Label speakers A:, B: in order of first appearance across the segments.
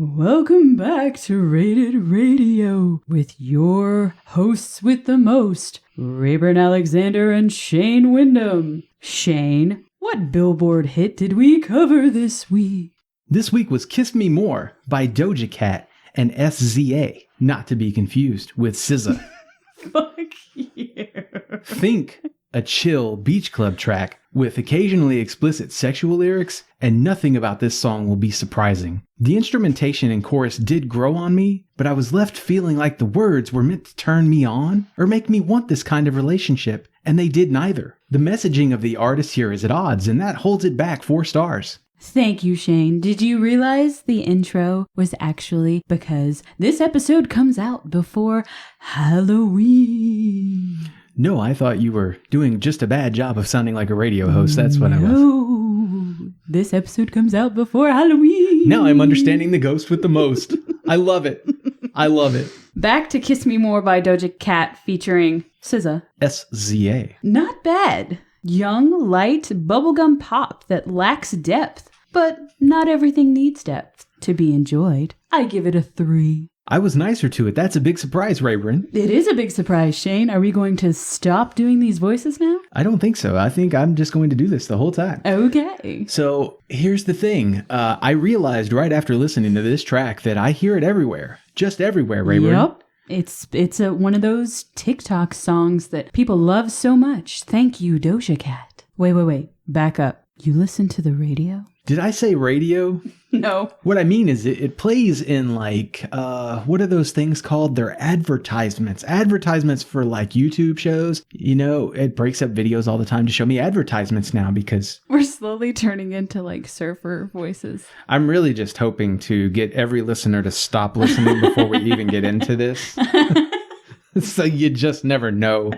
A: Welcome back to Rated Radio with your hosts with the most, Rayburn Alexander and Shane Wyndham. Shane, what Billboard hit did we cover this week?
B: This week was Kiss Me More by Doja Cat and SZA, not to be confused with SZA.
A: Fuck you.
B: Think a chill beach club track with occasionally explicit sexual lyrics, and nothing about this song will be surprising. The instrumentation and chorus did grow on me, but I was left feeling like the words were meant to turn me on or make me want this kind of relationship, and they did neither. The messaging of the artist here is at odds, and that holds it back 4 stars.
A: Thank you, Shane. Did you realize the intro was actually because this episode comes out before Halloween?
B: No, I thought you were doing just a bad job of sounding like a radio host. That's what I was.
A: No, this episode comes out before Halloween.
B: Now I'm understanding the ghost with the most. I love it. I love it.
A: Back to Kiss Me More by Doja Cat featuring SZA.
B: SZA.
A: Not bad. Young, light, bubblegum pop that lacks depth. But not everything needs depth to be enjoyed. I give it a 3.
B: I was nicer to it. That's a big surprise, Rayburn.
A: It is a big surprise, Shane. Are we going to stop doing these voices now?
B: I don't think so. I think I'm just going to do this the whole time.
A: Okay.
B: So here's the thing. I realized right after listening to this track that I hear it everywhere. Just everywhere, Rayburn.
A: Yep. It's one of those TikTok songs that people love so much. Thank you, Doja Cat. Wait. Back up. You listen to the radio?
B: Did I say radio?
A: No.
B: What I mean is it plays in like, what are those things called? They're advertisements. Advertisements for like YouTube shows. You know, it breaks up videos all the time to show me advertisements now because...
A: We're slowly turning into like surfer voices.
B: I'm really just hoping to get every listener to stop listening before we even get into this. So you just never know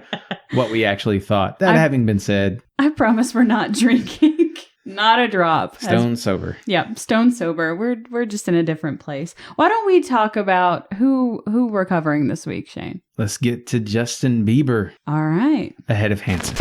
B: what we actually thought. That having been said...
A: I promise we're not drinking. Not a drop.
B: Stone sober.
A: Yeah, stone sober. We're just in a different place. Why don't we talk about who we're covering this week, Shane?
B: Let's get to Justin Bieber.
A: All right.
B: Ahead of Hanson.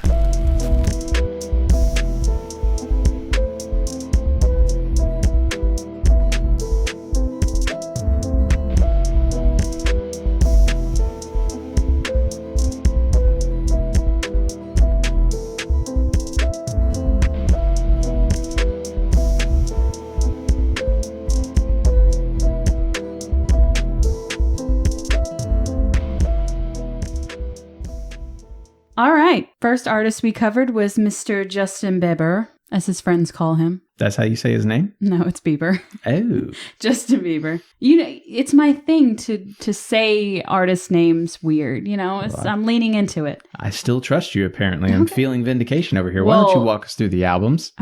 A: All right. First artist we covered was Mr. Justin Bieber, as his friends call him.
B: That's how you say his name?
A: No, it's Bieber.
B: Oh.
A: Justin Bieber. You know, it's my thing to say artist names weird. You know, I'm leaning into it.
B: I still trust you, apparently. I'm feeling vindication over here. Why don't you walk us through the albums?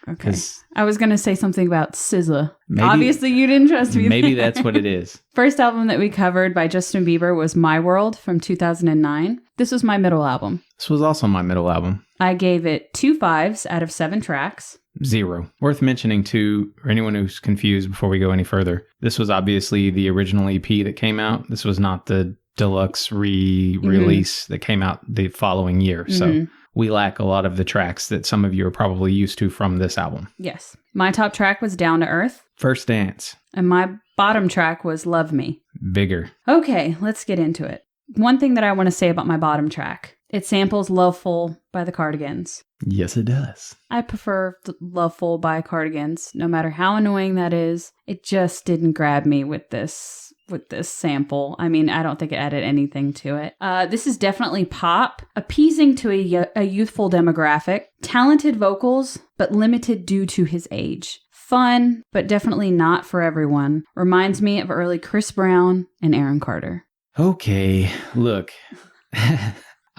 A: Okay. I was going to say something about SZA.
B: Maybe,
A: obviously, you didn't trust me.
B: Maybe that's what it is.
A: First album that we covered by Justin Bieber was My World from 2009. This was my middle album.
B: This was also my middle album.
A: I gave it 2 5s out of 7 tracks.
B: 0. Worth mentioning too, for anyone who's confused before we go any further, this was obviously the original EP that came out. This was not the deluxe re-release that came out the following year. So we lack a lot of the tracks that some of you are probably used to from this album.
A: Yes. My top track was Down to Earth.
B: First Dance.
A: And my bottom track was Love Me.
B: Bigger.
A: Okay, let's get into it. One thing that I want to say about my bottom track. It samples Loveful by the Cardigans.
B: Yes, it does.
A: I prefer Loveful by Cardigans, no matter how annoying that is. It just didn't grab me with this sample. I mean, I don't think it added anything to it. This is definitely pop, appeasing to a youthful demographic, talented vocals, but limited due to his age. Fun, but definitely not for everyone. Reminds me of early Chris Brown and Aaron Carter.
B: Okay, look.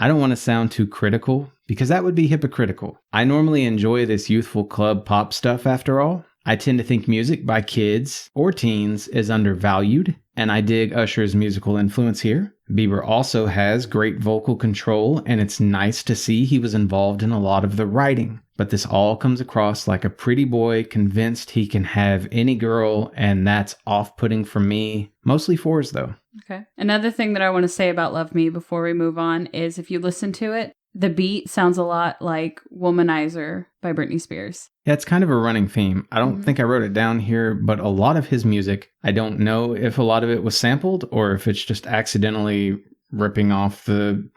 B: I don't want to sound too critical because that would be hypocritical. I normally enjoy this youthful club pop stuff after all. I tend to think music by kids or teens is undervalued, and I dig Usher's musical influence here. Bieber also has great vocal control, and it's nice to see he was involved in a lot of the writing. But this all comes across like a pretty boy convinced he can have any girl, and that's off-putting for me. Mostly 4s, though.
A: Okay. Another thing that I want to say about Love Me before we move on is if you listen to it, The beat sounds a lot like Womanizer by Britney Spears.
B: Yeah, it's kind of a running theme. I don't think I wrote it down here, but a lot of his music, I don't know if a lot of it was sampled or if it's just accidentally ripping off the,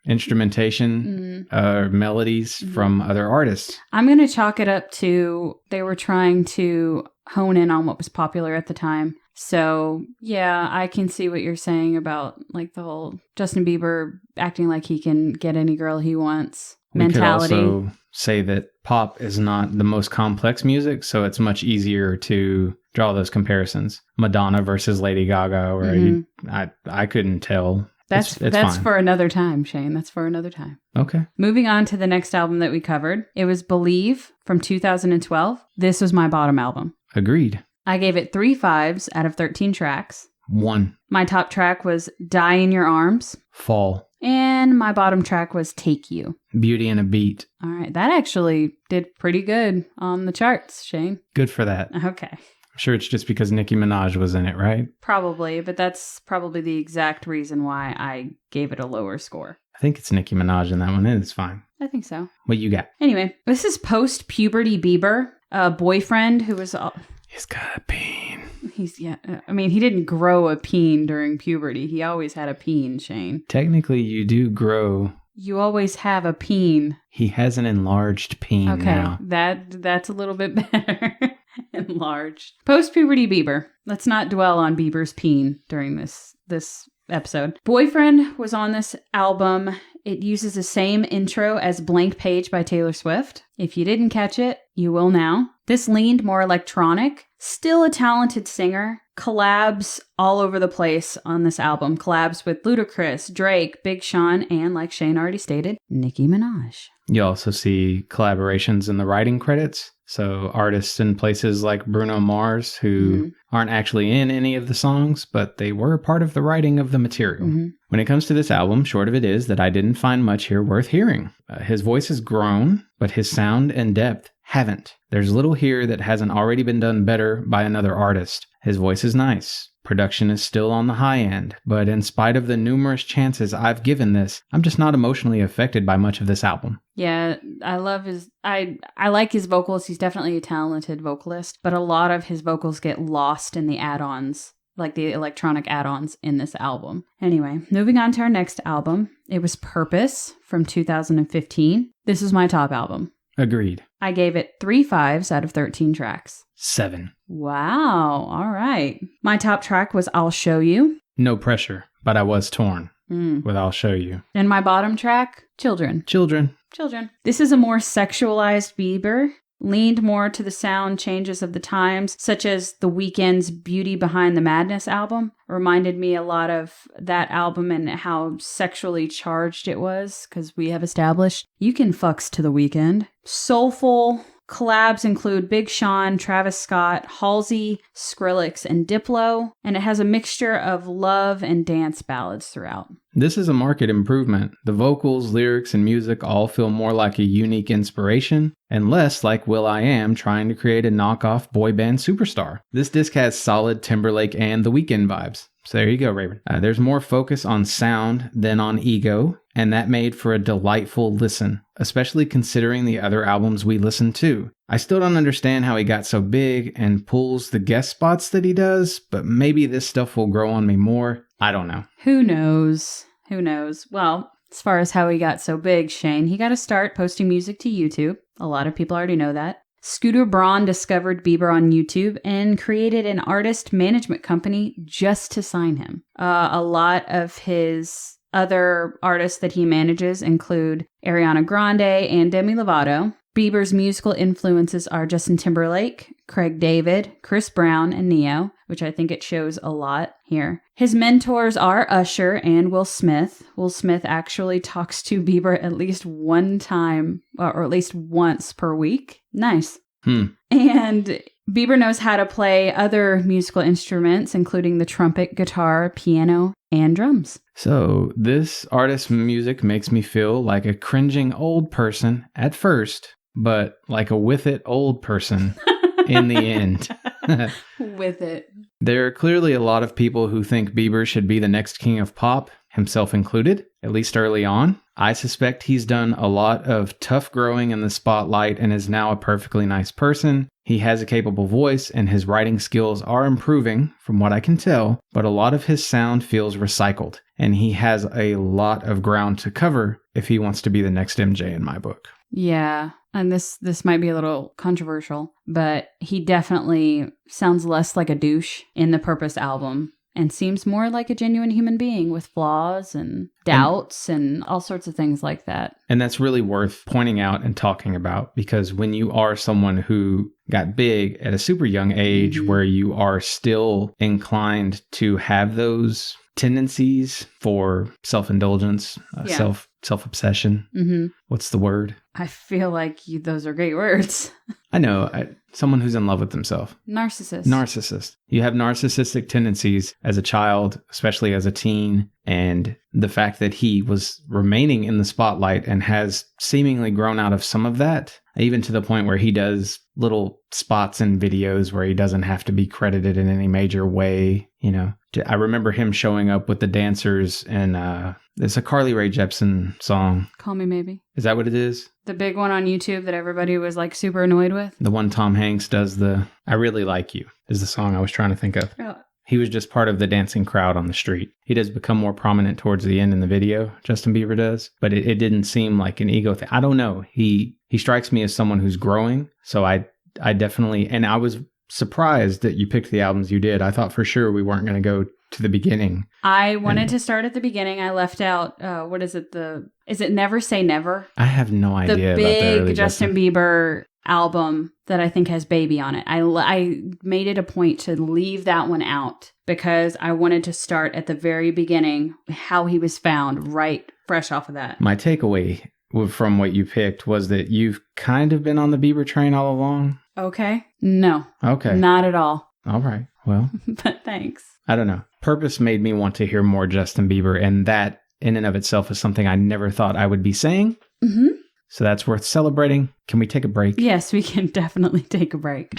B: instrumentation or melodies from other artists.
A: I'm going to chalk it up to they were trying to hone in on what was popular at the time. So, yeah, I can see what you're saying about like the whole Justin Bieber acting like he can get any girl he wants mentality.
B: We could also say that pop is not the most complex music, so it's much easier to draw those comparisons. Madonna versus Lady Gaga, where I couldn't tell.
A: That's
B: fine.
A: For another time, Shane. That's for another time.
B: Okay.
A: Moving on to the next album that we covered. It was Believe from 2012. This was my bottom album.
B: Agreed.
A: I gave it 3 5s out of 13 tracks.
B: 1.
A: My top track was Die in Your Arms.
B: Fall.
A: And my bottom track was Take You.
B: Beauty and a Beat.
A: All right. That actually did pretty good on the charts, Shane.
B: Good for that.
A: Okay.
B: I'm sure it's just because Nicki Minaj was in it, right?
A: Probably, but that's probably the exact reason why I gave it a lower score.
B: I think it's Nicki Minaj in that one. It's fine.
A: I think so.
B: What you got?
A: Anyway, this is post-puberty Bieber, a boyfriend who was...
B: He's got a peen.
A: He didn't grow a peen during puberty. He always had a peen, Shane.
B: Technically, you do grow.
A: You always have a peen.
B: He has an enlarged peen now.
A: That's a little bit better. Enlarged. Post-puberty Bieber. Let's not dwell on Bieber's peen during this episode. Boyfriend was on this album. It uses the same intro as Blank Page by Taylor Swift. If you didn't catch it, you will now. This leaned more electronic. Still a talented singer. Collabs all over the place on this album. Collabs with Ludacris, Drake, Big Sean, and like Shane already stated, Nicki Minaj.
B: You also see collaborations in the writing credits. So artists in places like Bruno Mars who aren't actually in any of the songs, but they were a part of the writing of the material. When it comes to this album, short of it is that I didn't find much here worth hearing. His voice has grown, but his sound and depth haven't. There's little here that hasn't already been done better by another artist. His voice is nice. Production is still on the high end, but in spite of the numerous chances I've given this, I'm just not emotionally affected by much of this album.
A: Yeah, I love I like his vocals. He's definitely a talented vocalist, but a lot of his vocals get lost in the add-ons, like the electronic add-ons in this album. Anyway, moving on to our next album. It was Purpose from 2015. This is my top album.
B: Agreed.
A: I gave it 3 5s out of 13 tracks.
B: 7.
A: Wow. All right. My top track was I'll Show You.
B: No pressure, but I was torn with I'll Show You.
A: And my bottom track, Children.
B: Children.
A: This is a more sexualized Bieber. Leaned more to the sound changes of the times, such as The Weeknd's Beauty Behind the Madness album. Reminded me a lot of that album and how sexually charged it was, because we have established you can fucks to The Weeknd. Soulful. Collabs include Big Sean, Travis Scott, Halsey, Skrillex, and Diplo, and it has a mixture of love and dance ballads throughout.
B: This is a marked improvement. The vocals, lyrics, and music all feel more like a unique inspiration, and less like will.i.am trying to create a knockoff boy band superstar. This disc has solid Timberlake and The Weeknd vibes. So there you go, Raven. There's more focus on sound than on ego, and that made for a delightful listen, especially considering the other albums we listened to. I still don't understand how he got so big and pulls the guest spots that he does, but maybe this stuff will grow on me more. I don't know.
A: Who knows? Well, as far as how he got so big, Shane, he got to start posting music to YouTube. A lot of people already know that. Scooter Braun discovered Bieber on YouTube and created an artist management company just to sign him. A lot of his other artists that he manages include Ariana Grande and Demi Lovato. Bieber's musical influences are Justin Timberlake, Craig David, Chris Brown, and Neo, which I think it shows a lot here. His mentors are Usher and Will Smith. Will Smith actually talks to Bieber at least one time, or at least once per week. Nice. And Bieber knows how to play other musical instruments, including the trumpet, guitar, piano, and drums.
B: So this artist's music makes me feel like a cringing old person at first, but like a with it old person in the end.
A: With it.
B: There are clearly a lot of people who think Bieber should be the next king of pop. himself included, at least early on. I suspect he's done a lot of tough growing in the spotlight and is now a perfectly nice person. He has a capable voice and his writing skills are improving from what I can tell, but a lot of his sound feels recycled and he has a lot of ground to cover if he wants to be the next MJ in my book.
A: Yeah, and this might be a little controversial, but he definitely sounds less like a douche in the Purpose album and seems more like a genuine human being with flaws and doubts and all sorts of things like that.
B: And that's really worth pointing out and talking about, because when you are someone who got big at a super young age, where you are still inclined to have those tendencies for self-indulgence, self-obsession. What's the word?
A: I feel like those are great words.
B: I know. Someone who's in love with themselves.
A: Narcissist.
B: You have narcissistic tendencies as a child, especially as a teen. And the fact that he was remaining in the spotlight and has seemingly grown out of some of that, even to the point where he does little spots in videos where he doesn't have to be credited in any major way. You know, I remember him showing up with the dancers and it's a Carly Rae Jepsen song.
A: Call Me Maybe.
B: Is that what it is?
A: The big one on YouTube that everybody was like super annoyed with?
B: The one Tom Hanks does, I Really Like You is the song I was trying to think of.
A: Oh.
B: He was just part of the dancing crowd on the street. He does become more prominent towards the end in the video, Justin Bieber does, but it didn't seem like an ego thing. I don't know. He strikes me as someone who's growing, so I definitely, and I was surprised that you picked the albums you did. I thought for sure we weren't going to go to the beginning.
A: I wanted to start at the beginning. I left out, what is it? Is it Never Say Never?
B: I have no idea
A: the
B: about the early
A: big Justin Bieber album that I think has Baby on it. I made it a point to leave that one out because I wanted to start at the very beginning, how he was found, right fresh off of that.
B: My takeaway from what you picked was that you've kind of been on the Bieber train all along.
A: Okay. No.
B: Okay.
A: Not at all.
B: All right. Well.
A: But thanks.
B: I don't know. Purpose made me want to hear more Justin Bieber, and that in and of itself is something I never thought I would be saying.
A: Mm-hmm.
B: So that's worth celebrating. Can we take a break?
A: Yes, we can definitely take a break.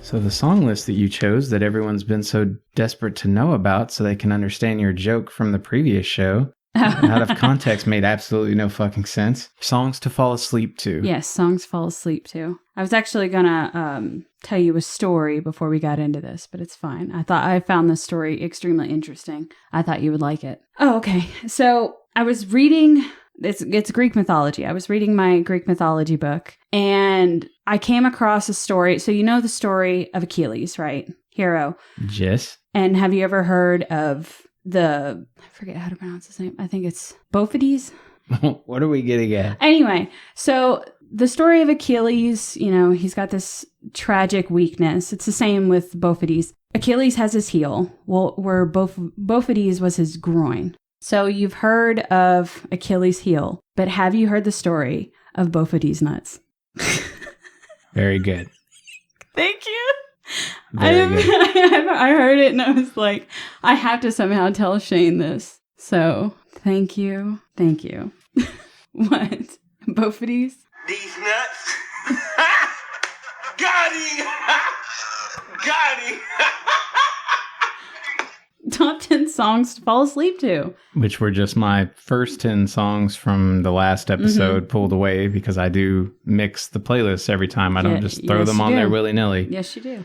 B: So the song list that you chose that everyone's been so desperate to know about so they can understand your joke from the previous show, out of context, made absolutely no fucking sense. Songs to fall asleep to.
A: Yes, songs to fall asleep to. I was actually going to tell you a story before we got into this, but it's fine. I found this story extremely interesting. I thought you would like it. Oh, okay. So I was reading... It's Greek mythology. I was reading my Greek mythology book and I came across a story. So you know the story of Achilles, right? Hero.
B: Yes.
A: And have you ever heard of I forget how to pronounce his name. I think it's Bophides.
B: What are we getting at?
A: Anyway, so the story of Achilles, you know, he's got this tragic weakness. It's the same with Bophides. Achilles has his heel, where Bophides was his groin. So you've heard of Achilles' heel, but have you heard the story of Bophides' nuts?
B: Very good.
A: Thank you.
B: Very good.
A: I heard it and I was like, I have to somehow tell Shane this. So thank you. Thank you. What? Bophides?
C: These nuts. Got him. Got him.
A: Top 10 songs to fall asleep to.
B: Which were just my first 10 songs from the last episode pulled away because I do mix the playlists every time. I don't just throw them on there willy-nilly.
A: Yes, you do.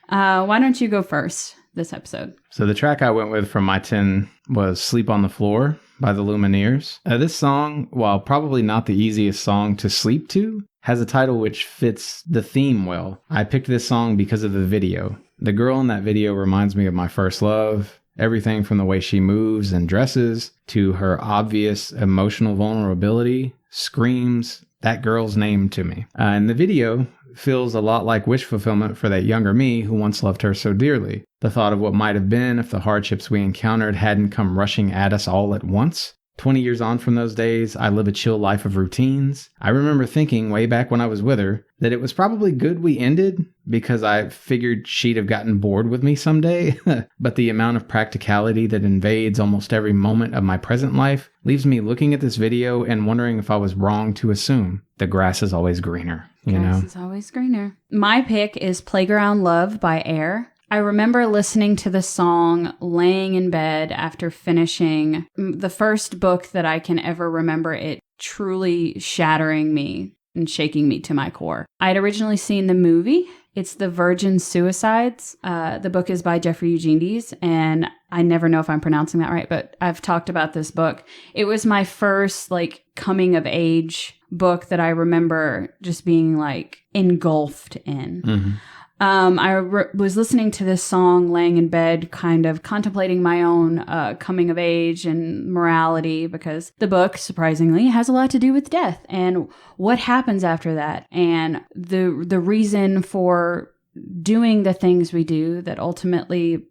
A: Why don't you go first this episode?
B: So the track I went with from my 10 was Sleep on the Floor by the Lumineers. This song, while probably not the easiest song to sleep to, has a title which fits the theme well. I picked this song because of the video. The girl in that video reminds me of my first love. Everything from the way she moves and dresses to her obvious emotional vulnerability screams that girl's name to me. And the video feels a lot like wish fulfillment for that younger me who once loved her so dearly. The thought of what might have been if the hardships we encountered hadn't come rushing at us all at once 20 years on from those days, I live a chill life of routines. I remember thinking way back when I was with her that it was probably good we ended because I figured she'd have gotten bored with me someday. But the amount of practicality that invades almost every moment of my present life leaves me looking at this video and wondering if I was wrong to assume the grass is always greener.
A: Grass is always greener. My pick is Playground Love by Air. I remember listening to the song laying in bed after finishing the first book that I can ever remember it truly shattering me and shaking me to my core. I'd originally seen the movie. It's The Virgin Suicides. The book is by Jeffrey Eugene Dees, and I never know if I'm pronouncing that right, but I've talked about this book. It was my first coming of age book that I remember just being engulfed in. Mm-hmm. I was listening to this song laying in bed, kind of contemplating my own coming of age and morality, because the book, surprisingly, has a lot to do with death and what happens after that, and the reason for doing the things we do that ultimately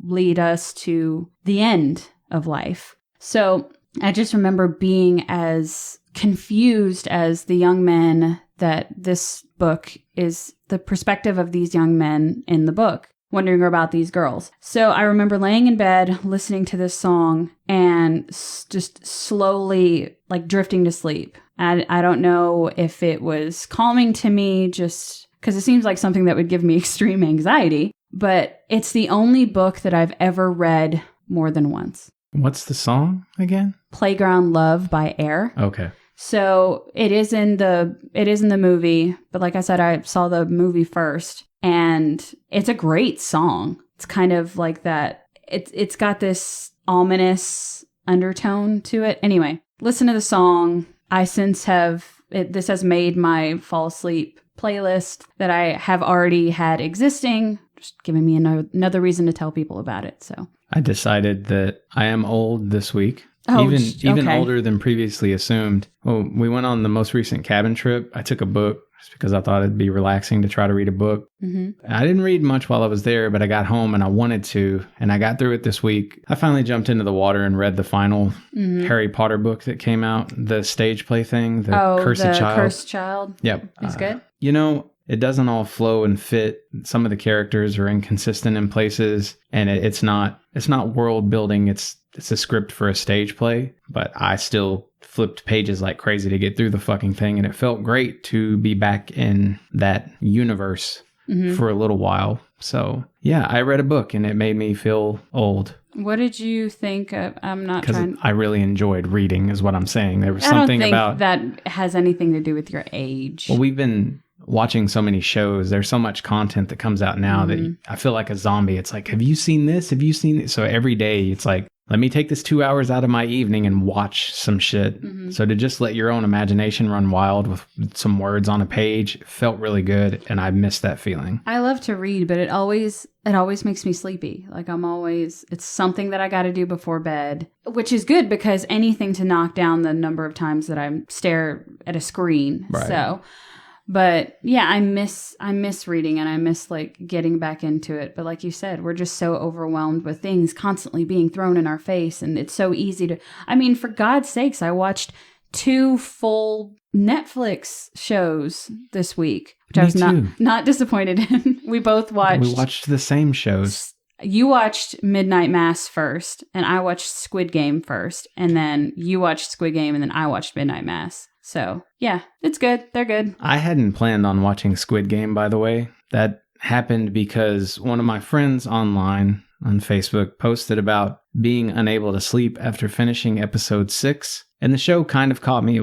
A: lead us to the end of life. So I just remember being as confused as the young men that this book is the perspective of these young men in the book, wondering about these girls. So I remember laying in bed, listening to this song, and just slowly drifting to sleep. I don't know if it was calming to me, just because it seems like something that would give me extreme anxiety, but it's the only book that I've ever read more than once.
B: What's the song again?
A: Playground Love by Air.
B: Okay.
A: So it is in the movie, but like I said, I saw the movie first, and it's a great song. It's kind of like that. It's got this ominous undertone to it. Anyway, listen to the song. This has made my fall asleep playlist that I have already had existing, just giving me another reason to tell people about it. So
B: I decided that I am old this week.
A: Oh,
B: even
A: okay.
B: older than previously assumed. Well, we went on the most recent cabin trip. I took a book just because I thought it'd be relaxing to try to read a book. Mm-hmm. I didn't read much while I was there, but I got home and I wanted to, and I got through it this week. I finally jumped into the water and read the final Harry Potter book that came out, the stage play thing, the Cursed Child.
A: Cursed Child.
B: Yep.
A: It's good.
B: It doesn't all flow and fit. Some of the characters are inconsistent in places, and it's not world building. It's a script for a stage play, but I still flipped pages like crazy to get through the fucking thing, and it felt great to be back in that universe for a little while. So, yeah, I read a book, and it made me feel old.
A: What did you think of? I'm not trying...
B: Because I really enjoyed reading, is what I'm saying. There was something about...
A: I don't think that has anything to do with your age.
B: Well, we've been watching so many shows. There's so much content that comes out now that I feel like a zombie. It's like, have you seen this? Have you seen this? So every day it's like, let me take this 2 hours out of my evening and watch some shit. Mm-hmm. So to just let your own imagination run wild with some words on a page felt really good, and I missed that feeling.
A: I love to read, but it always makes me sleepy. It's something that I got to do before bed, which is good because anything to knock down the number of times that I stare at a screen.
B: Right.
A: So, but yeah, I miss reading, and I miss getting back into it. But like you said, we're just so overwhelmed with things constantly being thrown in our face, and it's so easy to, for God's sakes, I watched 2 full Netflix shows this week, which I was not disappointed in. We watched
B: the same shows.
A: You watched Midnight Mass first, and I watched Squid Game first, and then you watched Squid Game, and then I watched Midnight Mass. So, yeah, it's good. They're good.
B: I hadn't planned on watching Squid Game, by the way. That happened because one of my friends online on Facebook posted about being unable to sleep after finishing episode 6. And the show kind of caught me. It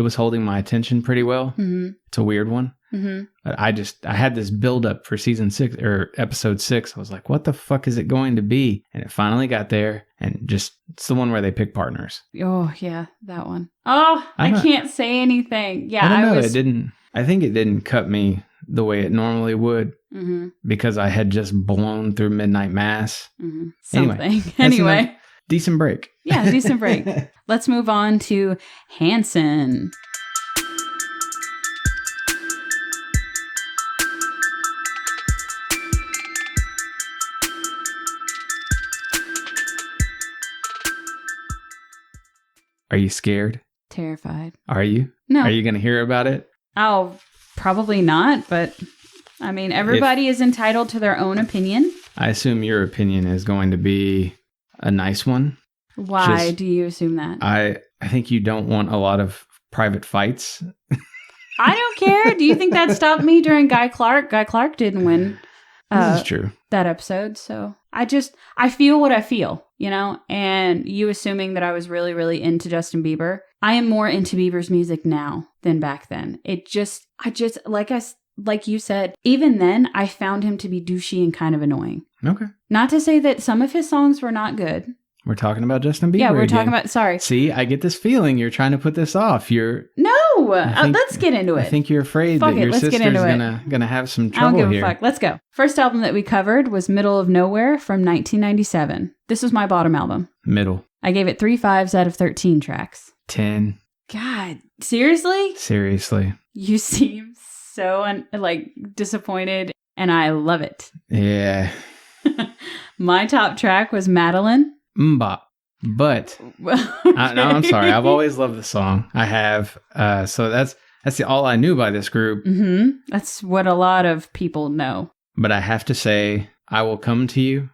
B: was holding my attention pretty well. Mm-hmm. It's a weird one. Mm-hmm. But I had this build up for season 6 or episode 6. I was like, what the fuck is it going to be? And it finally got there, and it's the one where they pick partners.
A: Oh yeah, that one. Oh, I can't say anything. Yeah,
B: I think it didn't cut me the way it normally would because I had just blown through Midnight Mass.
A: Mm-hmm. Anyway.
B: Decent break.
A: Yeah, decent break. Let's move on to Hanson.
B: Are you scared?
A: Terrified.
B: Are you?
A: No.
B: Are you going to hear about it?
A: Oh, probably not, but I mean, everybody is entitled to their own opinion.
B: I assume your opinion is going to be a nice one.
A: Why do you assume that?
B: I think you don't want a lot of private fights.
A: I don't care. Do you think that stopped me during Guy Clark? Guy Clark didn't win.
B: This is true.
A: That episode. So I feel what I feel, you know, and you assuming that I was really, really into Justin Bieber. I am more into Bieber's music now than back then. Like you said, even then I found him to be douchey and kind of annoying.
B: Okay.
A: Not to say that some of his songs were not good.
B: We're talking about Justin Bieber.
A: Yeah, we're
B: again.
A: talking about, sorry.
B: See, I get this feeling you're trying to put this off.
A: No, let's get into it.
B: I think you're afraid that your sister's gonna have some trouble here.
A: I don't give a fuck. Let's go. First album that we covered was Middle of Nowhere from 1997. This was my bottom album.
B: Middle.
A: I gave it 3 5s out of 13 tracks.
B: 10.
A: God, seriously?
B: Seriously.
A: You seem so disappointed, and I love it.
B: Yeah.
A: My top track was Madeline.
B: Mbop. But no, I'm sorry. I've always loved the song. I have. So that's all I knew by this group.
A: Mm-hmm. That's what a lot of people know.
B: But I have to say, I Will Come to You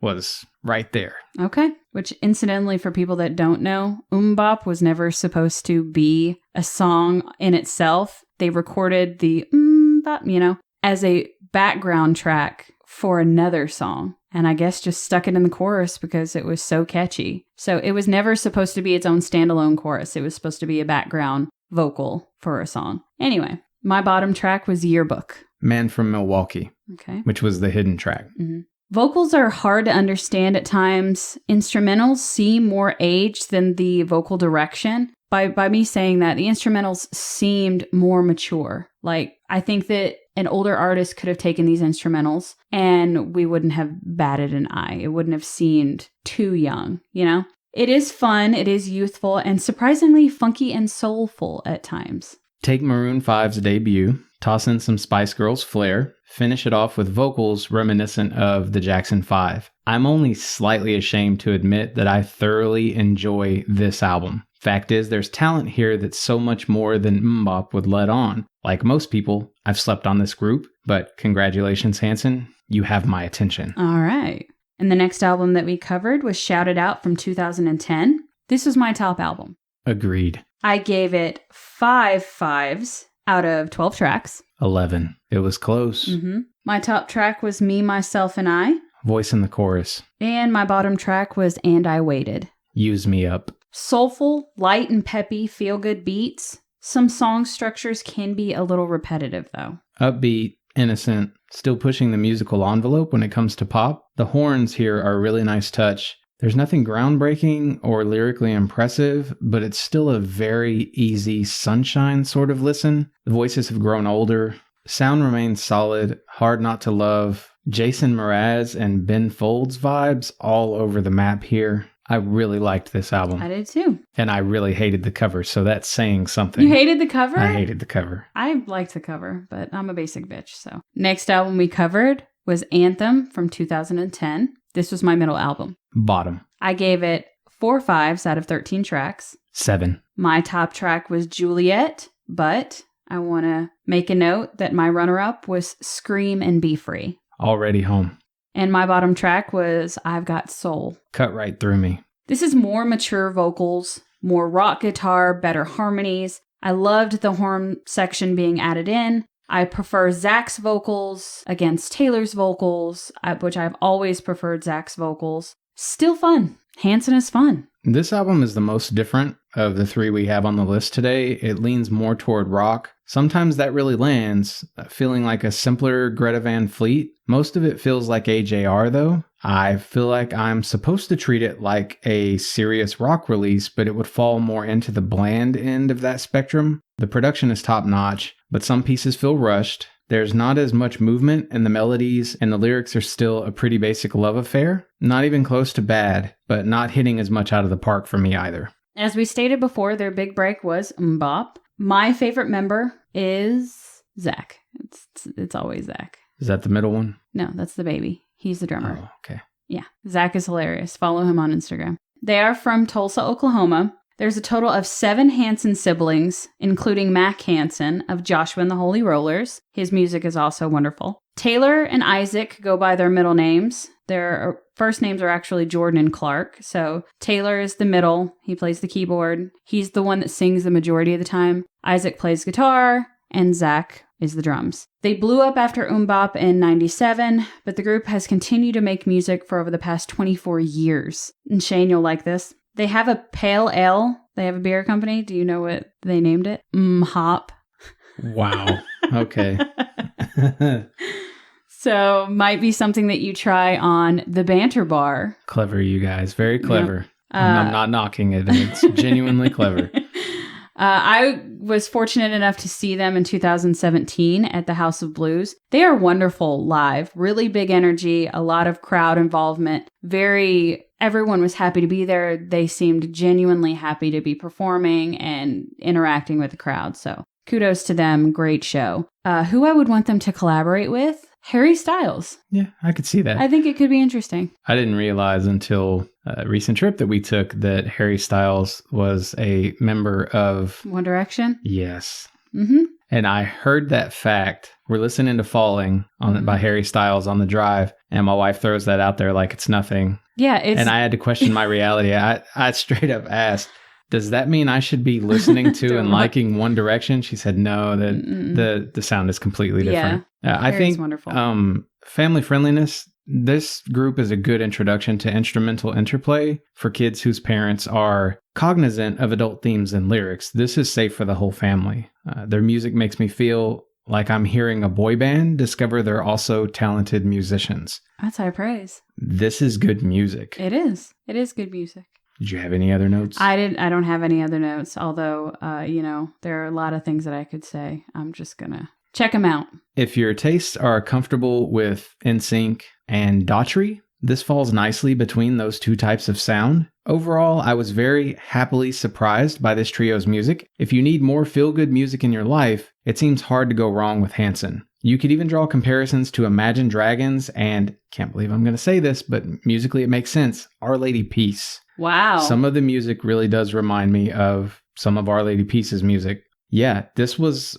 B: was right there.
A: Okay. Which, incidentally, for people that don't know, Mbop was never supposed to be a song in itself. They recorded the Mbop, as a background track for another song. And I guess just stuck it in the chorus because it was so catchy. So it was never supposed to be its own standalone chorus. It was supposed to be a background vocal for a song. Anyway, my bottom track was Yearbook.
B: Man from Milwaukee.
A: Okay.
B: Which was the hidden track.
A: Mm-hmm. Vocals are hard to understand at times. Instrumentals seem more aged than the vocal direction. By me saying that, the instrumentals seemed more mature. Like, I think that an older artist could have taken these instrumentals and we wouldn't have batted an eye. It wouldn't have seemed too young, It is fun, it is youthful, and surprisingly funky and soulful at times.
B: Take Maroon 5's debut, toss in some Spice Girls flair, finish it off with vocals reminiscent of the Jackson 5. I'm only slightly ashamed to admit that I thoroughly enjoy this album. Fact is, there's talent here that's so much more than Mbop would let on. Like most people, I've slept on this group, but congratulations, Hanson, you have my attention.
A: All right. And the next album that we covered was Shout It Out from 2010. This was my top album.
B: Agreed.
A: I gave it 5 5s out of 12 tracks.
B: 11. It was close.
A: Mm-hmm. My top track was Me, Myself, and I.
B: Voice in the chorus.
A: And my bottom track was And I Waited.
B: Use Me Up.
A: Soulful, light and peppy, feel-good beats. Some song structures can be a little repetitive, though.
B: Upbeat, innocent, still pushing the musical envelope when it comes to pop. The horns here are a really nice touch. There's nothing groundbreaking or lyrically impressive, but it's still a very easy sunshine sort of listen. The voices have grown older. Sound remains solid, hard not to love. Jason Mraz and Ben Folds vibes all over the map here. I really liked this album.
A: I did too.
B: And I really hated the cover, so that's saying something.
A: You hated the cover?
B: I hated the cover.
A: I liked the cover, but I'm a basic bitch, so. Next album we covered was Anthem from 2010. This was my middle album.
B: Bottom.
A: I gave it 4 5s out of 13 tracks.
B: 7.
A: My top track was Juliet, but I want to make a note that my runner-up was Scream and Be Free.
B: Already home.
A: And my bottom track was I've Got Soul.
B: Cut right through me.
A: This is more mature vocals, more rock guitar, better harmonies. I loved the horn section being added in. I prefer Zach's vocals against Taylor's vocals, which I've always preferred Zach's vocals. Still fun. Hanson is fun.
B: This album is the most different of the 3 we have on the list today. It leans more toward rock. Sometimes that really lands, feeling like a simpler Greta Van Fleet. Most of it feels like AJR though. I feel like I'm supposed to treat it like a serious rock release, but it would fall more into the bland end of that spectrum. The production is top notch, but some pieces feel rushed. There's not as much movement in the melodies, and the lyrics are still a pretty basic love affair. Not even close to bad, but not hitting as much out of the park for me either.
A: As we stated before, their big break was Mbop. My favorite member is Zach. It's always Zach.
B: Is that the middle one?
A: No, that's the baby. He's the drummer.
B: Oh, okay.
A: Yeah, Zach is hilarious. Follow him on Instagram. They are from Tulsa, Oklahoma. There's a total of 7 Hanson siblings, including Mac Hanson of Joshua and the Holy Rollers. His music is also wonderful. Taylor and Isaac go by their middle names. Their first names are actually Jordan and Clark. So Taylor is the middle. He plays the keyboard. He's the one that sings the majority of the time. Isaac plays guitar, and Zach is the drums. They blew up after Bop in 97, but the group has continued to make music for over the past 24 years. And Shane, you'll like this. They have a pale ale. They have a beer company. Do you know what they named it? Hop.
B: Wow. Okay.
A: So might be something that you try on the Banter Bar.
B: Clever, you guys. Very clever. I'm not knocking it. It's genuinely clever.
A: I was fortunate enough to see them in 2017 at the House of Blues. They are wonderful live, really big energy, a lot of crowd involvement. Everyone was happy to be there. They seemed genuinely happy to be performing and interacting with the crowd. So kudos to them. Great show. Who I would want them to collaborate with? Harry Styles.
B: Yeah, I could see that.
A: I think it could be interesting.
B: I didn't realize until a recent trip that we took that Harry Styles was a member of
A: One Direction?
B: Yes.
A: Mm-hmm.
B: And I heard that fact. We're listening to Falling by Harry Styles on the drive, and my wife throws that out there like it's nothing.
A: Yeah, it's...
B: And I had to question my reality. I straight up asked, does that mean I should be listening to and liking One Direction? She said, no, the sound is completely different. Yeah, I think
A: wonderful.
B: Family friendliness, this group is a good introduction to instrumental interplay for kids whose parents are cognizant of adult themes and lyrics. This is safe for the whole family. Their music makes me feel like I'm hearing a boy band discover they're also talented musicians.
A: That's high praise.
B: This is good music.
A: It is. It is good music.
B: Did you have any other notes?
A: I don't have any other notes, although, there are a lot of things that I could say. I'm just going to check them out.
B: If your tastes are comfortable with NSYNC and Daughtry, this falls nicely between those two types of sound. Overall, I was very happily surprised by this trio's music. If you need more feel-good music in your life, it seems hard to go wrong with Hanson. You could even draw comparisons to Imagine Dragons and, can't believe I'm going to say this, but musically it makes sense, Our Lady Peace.
A: Wow.
B: Some of the music really does remind me of some of Our Lady Peace's music. Yeah, this was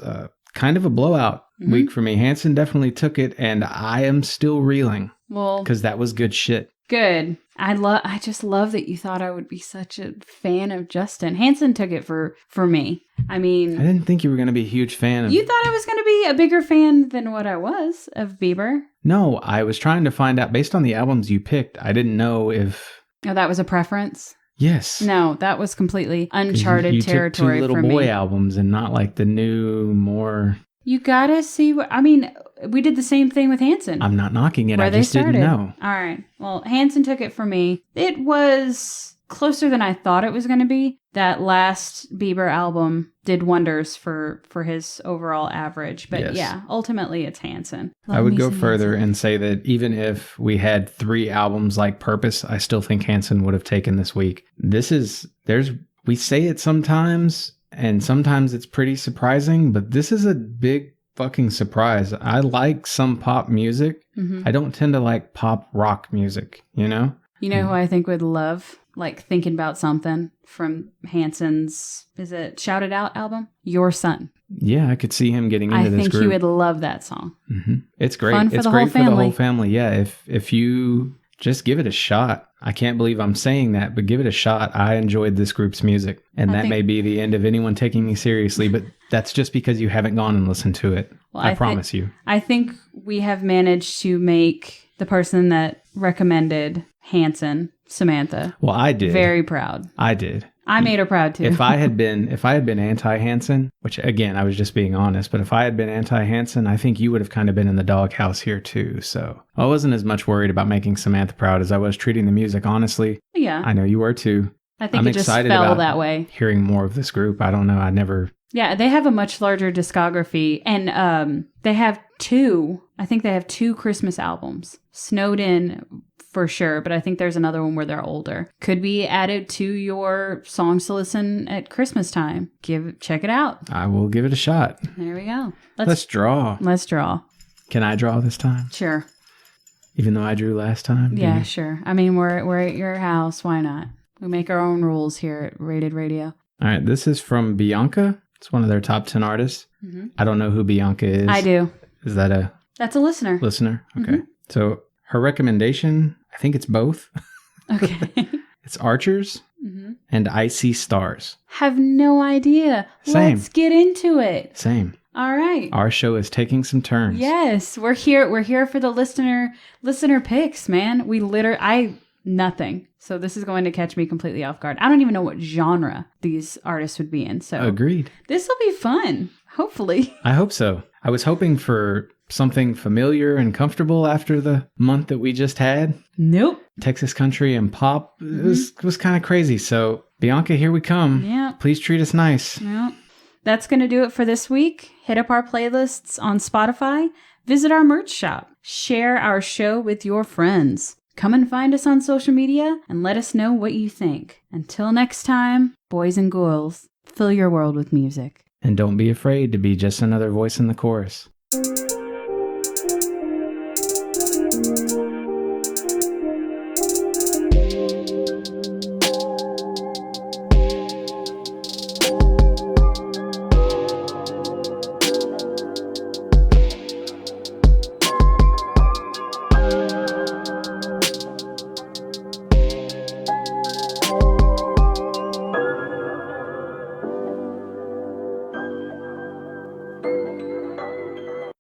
B: kind of a blowout week for me. Hanson definitely took it, and I am still reeling.
A: Well,
B: because that was good shit.
A: Good. I just love that you thought I would be such a fan of Justin. Hanson took it for me. I mean,
B: I didn't think you were going to be a huge fan of...
A: You thought I was going to be a bigger fan than what I was of Bieber?
B: No, I was trying to find out, based on the albums you picked, I didn't know if...
A: Oh, that was a preference?
B: Yes.
A: No, that was completely uncharted
B: you
A: territory
B: took two
A: for
B: little boy
A: me.
B: albums and not like the new, more...
A: You gotta see what... I mean, we did the same thing with Hanson.
B: I'm not knocking it.
A: Where
B: I just didn't know.
A: All right. Well, Hanson took it for me. It was closer than I thought it was going to be. That last Bieber album did wonders for his overall average. But yeah, ultimately it's Hanson.
B: I would go further and say that even if we had 3 albums like Purpose, I still think Hanson would have taken this week. We say it sometimes, and sometimes it's pretty surprising, but this is a big fucking surprise. I like some pop music. Mm-hmm. I don't tend to like pop rock music, you know?
A: You know who I think would love, like, Thinking About Something from Hanson's, is it Shout It Out album? Your Son.
B: Yeah, I could see him getting into this group.
A: I think he would love that song.
B: Mm-hmm. It's great.
A: Fun for
B: it's
A: the
B: great
A: whole
B: for the
A: family.
B: whole family. Yeah, if you just give it a shot. I can't believe I'm saying that, but give it a shot. I enjoyed this group's music, and that may be the end of anyone taking me seriously, but that's just because you haven't gone and listened to it. Well, I promise you.
A: I think we have managed to make the person that recommended Hanson, Samantha.
B: Well, I did.
A: Very proud.
B: I did.
A: I made her proud too.
B: If I had been anti-Hanson, which again, I was just being honest, but if I had been anti-Hanson, I think you would have kind of been in the doghouse here too. So I wasn't as much worried about making Samantha proud as I was treating the music honestly.
A: Yeah.
B: I know you were too.
A: I think
B: I'm
A: it just
B: excited
A: fell
B: about
A: that way.
B: Hearing more of this group. I don't know.
A: Yeah, they have a much larger discography, and they have 2 Christmas albums. Snowed In for sure, but I think there's another one where they're older. Could be added to your songs to listen at Christmas time. Check it out.
B: I will give it a shot.
A: There we go.
B: Let's draw.
A: Let's draw.
B: Can I draw this time?
A: Sure.
B: Even though I drew last time?
A: Yeah, sure. I mean, we're at your house. Why not? We make our own rules here at Rated Radio.
B: All right, this is from Bianca. It's one of their top 10 artists.
A: Mm-hmm.
B: I don't know who Bianca is.
A: I do.
B: Is that a
A: That's a listener.
B: listener? Okay.
A: Mm-hmm.
B: So her recommendation, I think it's both.
A: Okay.
B: It's Archers and Icy Stars.
A: Have no idea.
B: Same.
A: Let's get into it.
B: Same.
A: All right.
B: Our show is taking some turns.
A: Yes, we're here. We're here for the listener picks, man. Nothing. So this is going to catch me completely off guard. I don't even know what genre these artists would be in. So
B: Agreed.
A: This will be fun. Hopefully.
B: I hope so. I was hoping for something familiar and comfortable after the month that we just had.
A: Nope.
B: Texas country and pop. It was kind of crazy. So Bianca, here we come.
A: Yeah.
B: Please treat us nice.
A: Well, that's going to do it for this week. Hit up our playlists on Spotify. Visit our merch shop. Share our show with your friends. Come and find us on social media and let us know what you think. Until next time, boys and girls, fill your world with music.
B: And don't be afraid to be just another voice in the chorus.